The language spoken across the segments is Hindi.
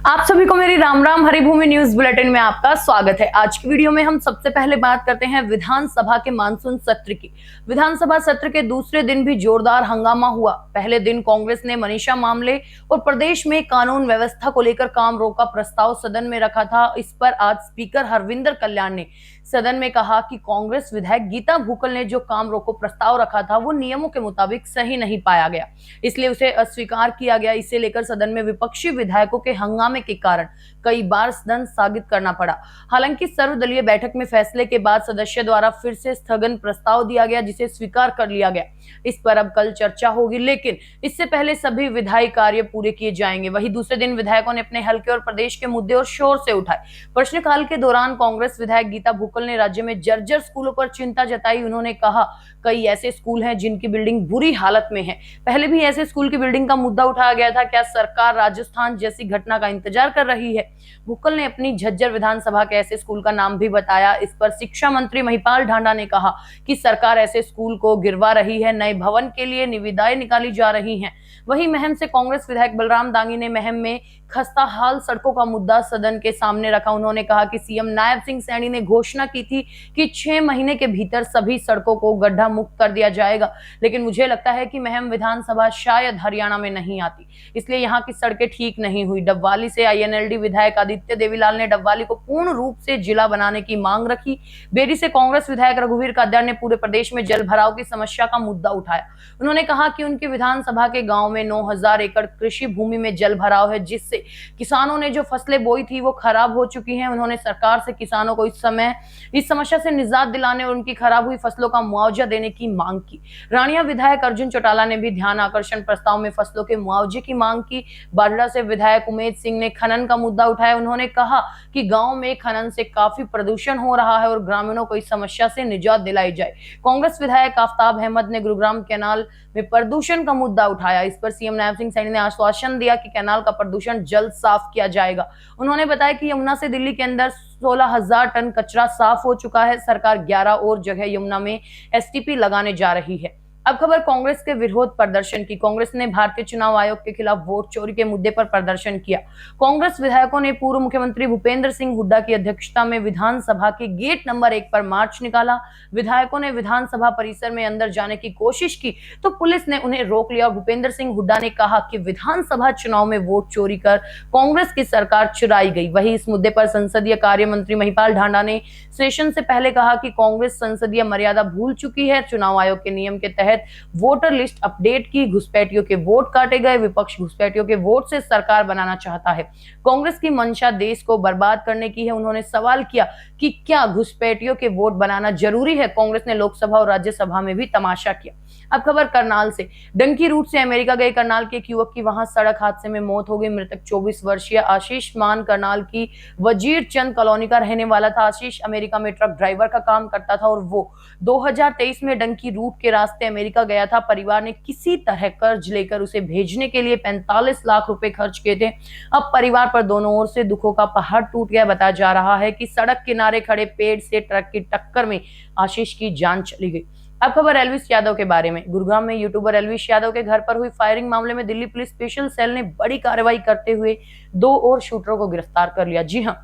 आप सभी को मेरी राम राम हरिभूमि न्यूज बुलेटिन में आपका स्वागत है। आज की वीडियो में हम सबसे पहले बात करते हैं विधानसभा के मानसून सत्र की। विधानसभा सत्र के दूसरे दिन भी जोरदार हंगामा हुआ। पहले दिन कांग्रेस ने मनीषा मामले और प्रदेश में कानून व्यवस्था को लेकर काम रोक का प्रस्ताव सदन में रखा था। इस पर आज स्पीकर हरविंदर कल्याण ने सदन में कहा कि कांग्रेस विधायक गीता भुक्कल ने जो काम रोको प्रस्ताव रखा था वो नियमों के मुताबिक सही नहीं पाया गया, इसलिए उसे अस्वीकार किया गया। इसे लेकर सदन में विपक्षी विधायकों के हंगामे के कारण कई बार सदन स्थगित करना पड़ा। हालांकि सर्वदलीय बैठक में फैसले के बाद सदस्य द्वारा फिर से स्थगन प्रस्ताव दिया गया, जिसे स्वीकार कर लिया गया। इस पर अब कल चर्चा होगी, लेकिन इससे पहले सभी विधायी कार्य पूरे किए जाएंगे। वहीं दूसरे दिन विधायकों ने अपने हलके और प्रदेश के मुद्दे और शोर से उठाए। प्रश्नकाल के दौरान कांग्रेस विधायक गीता भुक्कल ने राज्य में जर्जर स्कूलों पर चिंता जताई। उन्होंने कहा कई ऐसे स्कूल हैं जिनकी बिल्डिंग बुरी हालत में है। पहले भी ऐसे स्कूल की बिल्डिंग का मुद्दा उठाया गया था। क्या सरकार राजस्थान जैसी घटना का इंतजार कर रही है? भुक्कल ने अपनी झज्जर विधानसभा के ऐसे स्कूल का नाम भी बताया। इस पर शिक्षा मंत्री महिपाल ढांडा ने कहा कि सरकार ऐसे स्कूल को गिरवा रही है, नए भवन के लिए निविदाएं निकाली जा रही हैं। वहीं महम से कांग्रेस विधायक बलराम दांगी ने महम में खस्ता हाल सड़कों का मुद्दा सदन के सामने रखा। उन्होंने कहा कि सीएम नायब सिंह सैनी ने घोषणा की थी कि 6 महीने के भीतर सभी सड़कों को गड्ढा मुक्त कर दिया जाएगा, लेकिन मुझे लगता है कि महम विधानसभा शायद हरियाणा में नहीं आती, इसलिए यहाँ की सड़कें ठीक नहीं हुई। डबवाली से आईएनएलडी विधायक आदित्य देवीलाल ने डबवाली को पूर्ण रूप से जिला बनाने की मांग रखी। बेरी से कांग्रेस विधायक रघुवीर काद्यार ने पूरे प्रदेश में जल भराव की समस्या का मुद्दा उठाया। उन्होंने कहा कि उनकी विधानसभा के गांव में 9000 एकड़ कृषि भूमि में जल भराव है, जिससे किसानों ने जो फसलें बोई थी वो खराब हो चुकी हैं। उन्होंने सरकार से किसानों को इस समस्या से निजात दिलाने और उनकी खराब हुई फसलों का मुआवजा देने की मांग की। रानिया विधायक अर्जुन चौटाला ने भी ध्यान आकर्षण प्रस्ताव में फसलों के मुआवजे की मांग की। बाडड़ा से विधायक उमेद सिंह ने खनन का मुद्दा उठाया। उन्होंने कहा कि गांव में खनन से काफी प्रदूषण हो रहा है और ग्रामीणों को इस समस्या से निजात दिलाई जाए। कांग्रेस विधायक आफ्ताब अहमद ने गुरुग्राम कैनाल में प्रदूषण का मुद्दा उठाया। इस पर सीएम नायब सिंह सैनी ने आश्वासन दिया कि कैनाल का प्रदूषण जल्द साफ किया जाएगा। उन्होंने बताया कि यमुना से दिल्ली के अंदर 16,000 टन कचरा साफ हो चुका है। सरकार 11 और जगह यमुना में एसटीपी लगाने जा रही है। अब खबर कांग्रेस के विरोध प्रदर्शन की। कांग्रेस ने भारतीय चुनाव आयोग के खिलाफ वोट चोरी के मुद्दे पर प्रदर्शन किया। कांग्रेस विधायकों ने पूर्व मुख्यमंत्री भूपेंद्र सिंह हुड्डा की अध्यक्षता में विधानसभा के गेट नंबर 1 पर मार्च निकाला। विधायकों ने विधानसभा परिसर में अंदर जाने की कोशिश की तो पुलिस ने उन्हें रोक लिया। भूपेंद्र सिंह हुड्डा ने कहा कि विधानसभा चुनाव में वोट चोरी कर कांग्रेस की सरकार चुराई गई। वहीं इस मुद्दे पर संसदीय कार्य मंत्री महिपाल ढांडा ने सेशन से पहले कहा कि कांग्रेस संसदीय मर्यादा भूल चुकी है। चुनाव आयोग के नियम के तहत वोटर लिस्ट अपडेट की, घुसपैठियों के वोट काटे गए। विपक्ष घुसपैठियों के वोट से सरकार बनाना चाहता है। कांग्रेस की मंशा देश को बर्बाद करने की है। उन्होंने सवाल किया कि क्या घुसपैठियों के वोट बनाना जरूरी है? कांग्रेस ने लोकसभा और राज्यसभा में भी तमाशा किया। अब खबर करनाल से। डंकी रूट से अमेरिका गए करनाल के एक युवक की वहां सड़क हादसे में मौत हो गई। मृतक 24 वर्षीय आशीष मान करनाल की वजीर चंद कॉलोनी का रहने वाला था। आशीष अमेरिका में ट्रक ड्राइवर का काम करता था और वो 2023 में डंकी रूट के रास्ते अमेरिका गया था। परिवार ने किसी तरह कर्ज लेकर उसे भेजने के लिए 45 लाख रुपए खर्च किए थे। अब परिवार पर दोनों ओर से दुखों का पहाड़ टूट गया। बताया जा रहा है कि सड़क किनारे खड़े पेड़ से ट्रक की टक्कर में आशीष की जान चली गई। अब खबर एल्विस यादव के बारे में। गुरुग्राम में यूट्यूबर एल्विस यादव के घर पर हुई फायरिंग मामले में दिल्ली पुलिस स्पेशल सेल ने बड़ी कार्रवाई करते हुए 2 और शूटरों को गिरफ्तार कर लिया। जी हां,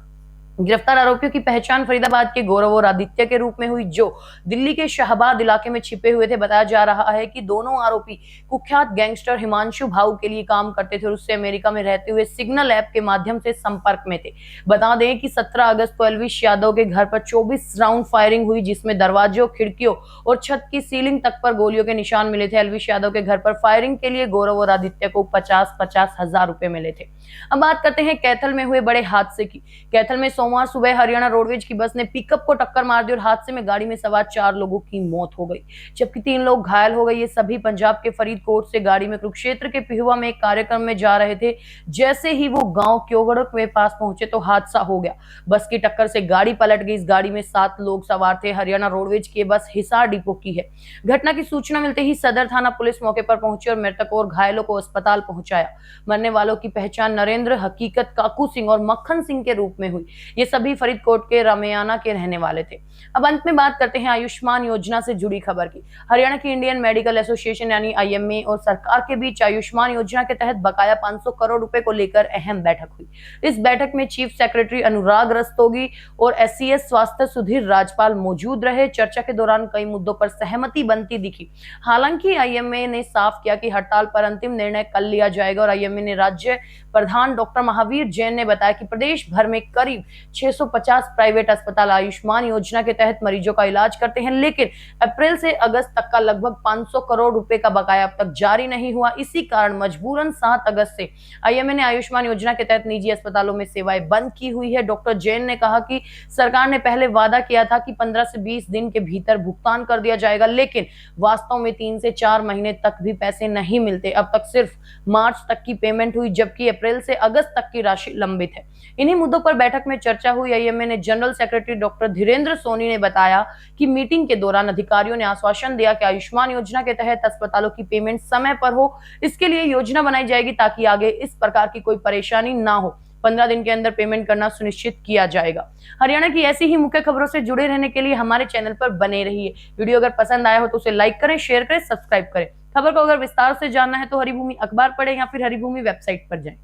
गिरफ्तार आरोपियों की पहचान फरीदाबाद के गौरव और आदित्य के रूप में हुई, जो दिल्ली के शाहबाद इलाके में छिपे हुए थे। बताया जा रहा है कि दोनों आरोपी कुख्यात गैंगस्टर हिमांशु भाऊ के लिए काम करते थे और उससे अमेरिका में रहते हुए सिग्नल ऐप के माध्यम से संपर्क में थे। बता दें कि 17 अगस्त को एल्विस यादव के घर पर 24 राउंड फायरिंग हुई, जिसमें दरवाजों, खिड़कियों और छत की सीलिंग तक पर गोलियों के निशान मिले थे। एल्विस यादव के घर पर फायरिंग के लिए गौरव और आदित्य को 50-50 हजार रुपए मिले थे। अब बात करते हैं कैथल में हुए बड़े हादसे की। कैथल में सोमवार सुबह हरियाणा रोडवेज की बस ने पिकअप को टक्कर मार दी और हादसे में गाड़ी में सवार 4 लोगों की मौत हो गई, जबकि 3 लोग घायल हो गए। ये सभी पंजाब के फरीदकोट से गाड़ी में कुरुक्षेत्र के पिहुआ में एक कार्यक्रम में जा रहे थे। जैसे ही वो गांव क्योगड़ के पास पहुंचे तो हादसा हो गया। बस की टक्कर से गाड़ी पलट गई। इस गाड़ी में 7 लोग सवार थे। हरियाणा रोडवेज की बस हिसार डिपो की है। घटना की सूचना मिलते ही सदर थाना पुलिस मौके पर पहुंची और मृतकों और घायलों को अस्पताल पहुंचाया। मरने वालों की पहचान नरेंद्र, हकीकत, काकू सिंह और मक्खन सिंह के रूप में हुई। ये सभी फरीदकोट के रामेयाना के रहने वाले थे। अब अंत में बात करते हैं आयुष्मान योजना से जुड़ी खबर की। हरियाणा की इंडियन मेडिकल एसोसिएशन यानी IMA और सरकार के बीच आयुष्मान योजना के तहत बकाया 500 करोड़ रुपए को लेकर अहम बैठक हुई। इस बैठक में चीफ सेक्रेटरी अनुराग रस्तोगी और SCS स्वास्थ्य सुधीर राजपाल मौजूद रहे। चर्चा के दौरान कई मुद्दों पर सहमति बनती दिखी। हालांकि IMA ने साफ किया कि हड़ताल पर अंतिम निर्णय कल लिया जाएगा और IMA ने राज्य प्रधान डॉक्टर महावीर जैन ने बताया कि प्रदेश भर में करीब 650 प्राइवेट अस्पताल आयुष्मान योजना के तहत मरीजों का इलाज करते हैं, लेकिन अप्रैल से अगस्त तक का लगभग 500 करोड़ रुपए का बकाया अब तक जारी नहीं हुआ। इसी कारण मजबूरन 7 अगस्त से IMA ने आयुष्मान योजना के तहत निजी अस्पतालों में सेवाएं बंद की हुई है। डॉक्टर जैन ने कहा कि सरकार ने पहले वादा किया था कि 15 से 20 दिन के भीतर भुगतान कर दिया जाएगा, लेकिन वास्तव में 3 से 4 महीने तक भी पैसे नहीं मिलते। अब तक सिर्फ मार्च तक की पेमेंट हुई, जबकि अप्रैल से अगस्त तक की राशि लंबित है। इन्हीं मुद्दों पर बैठक में चर्चा हुई। IMA ने general secretary doctor Dhirendra Soni ने बताया कि मीटिंग के दौरान अधिकारियों ने आश्वासन दिया कि आयुष्मान योजना के तहत अस्पतालों की पेमेंट समय पर हो। इसके लिए योजना बनाई जाएगी ताकि आगे इस प्रकार की कोई परेशानी ना हो। 15 दिन के अंदर पेमेंट करना सुनिश्चित किया जाएगा। हरियाणा की ऐसी ही मुख्य खबरों से जुड़े रहने के लिए हमारे चैनल पर बने रहिए। वीडियो अगर पसंद आया हो तो उसे लाइक करें, शेयर करें, सब्सक्राइब करें। खबर को अगर विस्तार से जानना है तो हरिभूमि अखबार पढ़ें या फिर हरिभूमि वेबसाइट पर जाएं।